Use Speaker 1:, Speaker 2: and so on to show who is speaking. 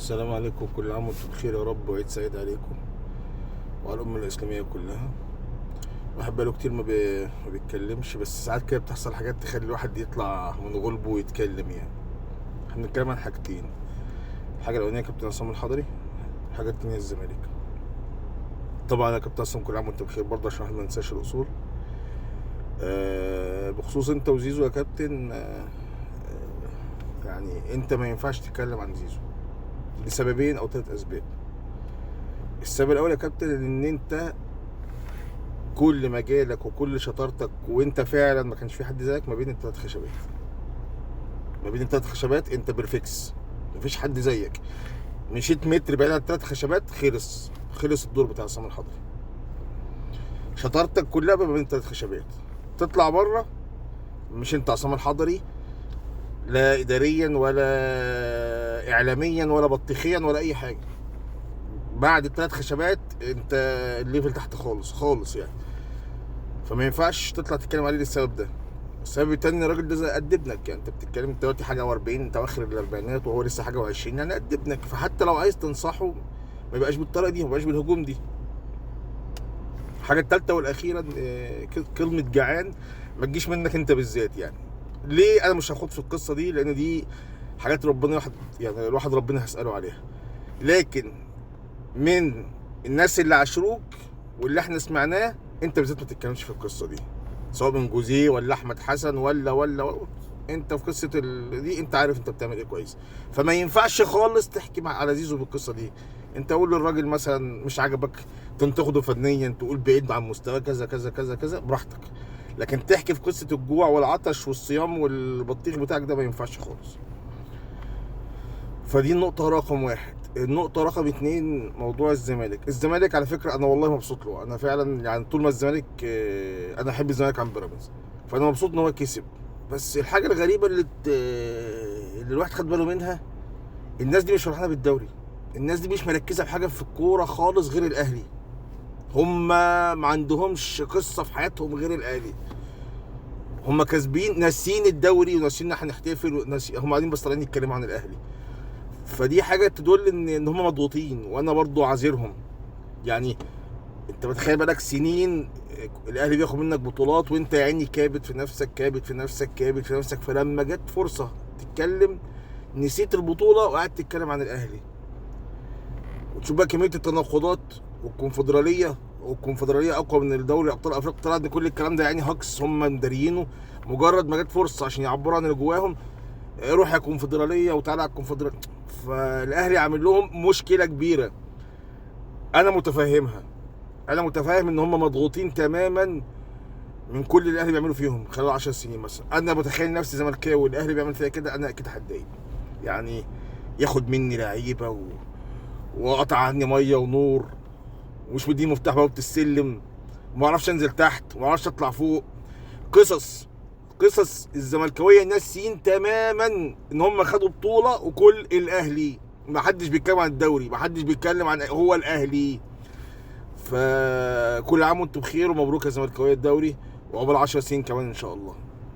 Speaker 1: السلام عليكم، كل عام وانتم بخير يا رب، وعيد سعيد عليكم وعلى الأمة الإسلامية كلها. واحد بقاله كتير ما بيتكلمش، بس ساعات كده بتحصل حاجات تخلي الواحد يطلع من غلبه ويتكلم. يعني احنا بنتكلم عن حاجتين: الحاجة الأولانية كابتن عصام الحضري، الحاجة التانية الزمالك. طبعا يا كابتن عصام كل عام وانت بخير برضه، عشان احنا مننساش الأصول. بخصوص انت وزيزو يا كابتن، يعني انت ما ينفعش تتكلم عن زيزو لسببين او 3 اسباب. السبب الاول يا كابتن ان انت كل مجالك وكل شطارتك، وانت فعلا ما كانش في حد زيك ما بين الثلاث خشبات. انت بيرفكس، مفيش حد زيك. مشيت متر بعيد عن الثلاث خشبات، خلص الدور بتاع عصام الحضري. شطارتك كلها ما بين الثلاث خشبات. تطلع بره، مش انت عصام الحضري، لا اداريا ولا اعلاميا ولا بطيخيا ولا اي حاجه. بعد الثلاث خشبات انت الليفل تحت خالص خالص يعني. فما ينفعش تطلع تتكلم عليه للسبب ده. السبب التاني، الراجل ده قد ابنك. يعني انت بتتكلم انت دلوقتي حاجه و40، انت اواخر الاربعينات وهو لسه حاجه و20، يعني قد ابنك. فحتى لو عايز تنصحه ما يبقاش بالطريقه دي، ما يبقاش بالهجوم دي. الحاجه الثالثه والاخيره، كلمه جعان ما تجيش منك انت بالذات. يعني ليه انا مش هاخد في القصه دي؟ لان دي حاجات ربنا الواحد ربنا هيساله عليها. لكن من الناس اللي عاشروك واللي احنا سمعناه، انت بالذات ما تتكلمش في القصه دي، سواء من جوزيه ولا احمد حسن ولا انت في قصه دي انت عارف انت بتعمل ايه كويس. فما ينفعش خالص تحكي على زيزو بالقصه دي. انت قول للراجل مثلا مش عجبك تنتقده فنيا، تقول بعيد عن مستوى كذا كذا كذا كذا، براحتك. لكن تحكي في قصه الجوع والعطش والصيام والبطيخ بتاعك ده ما ينفعش خالص. فدي النقطة رقم واحد. النقطة رقم 2، موضوع الزمالك على فكرة أنا والله مبسوط له. أنا فعلا يعني طول ما الزمالك، أنا أحب الزمالك عن بيراميدز، فأنا مبسوط إن هو كسب. بس الحاجة الغريبة اللي الواحد خد باله منها، الناس دي مش فرحانة بالدوري. الناس دي مش مركزة في حاجة في الكورة خالص غير الأهلي. هم ما عندهمش قصة في حياتهم غير الأهلي. هم كاسبين، ناسين الدوري وناسين إن احنا نحتفل، هم قاعدين بس طالعين يتكلموا عن الأهلي. فدي حاجه تدل ان هم مضغوطين، وانا برضو عاذرهم. يعني انت متخيل بقالك سنين الاهلي بياخد منك بطولات، وانت يا عيني كابت في نفسك. فلما جت فرصه تتكلم، نسيت البطوله وقعدت تتكلم عن الاهلي. وتشوف بقى كميه التناقضات. والكونفدراليه اقوى من الدوري ابطال افريقيا. طلع ان كل الكلام ده يعني هكس، هم مداريينه. مجرد ما جت فرصه عشان يعبروا عن اللي جواهم، روح يا كونفدراليه وتعالى على الكونفدراليه. فالاهلي عامل لهم مشكله كبيره. انا متفاهم ان هم مضغوطين تماما من كل اللي الاهلي بيعملوا فيهم خلال 10 سنين مثلا. انا متخيل نفسي زملكاوي والاهلي بيعمل فيها كده، انا اكيد هتضايق. يعني ياخد مني لعيبه وقطع عني ميه ونور، ومش مديني مفتاح بوابه السلم، وما اعرفش انزل تحت وما اعرفش اطلع فوق. قصص الزملكاويه ناسيين تماما ان هم خدوا بطوله، وكل الاهلي ما حدش بيتكلم عن الدوري، ما حدش بيتكلم عن هو الاهلي. فكل عام وانتم بخير، ومبروك يا زملكاويه الدوري، وعقبال 10 سنين كمان ان شاء الله.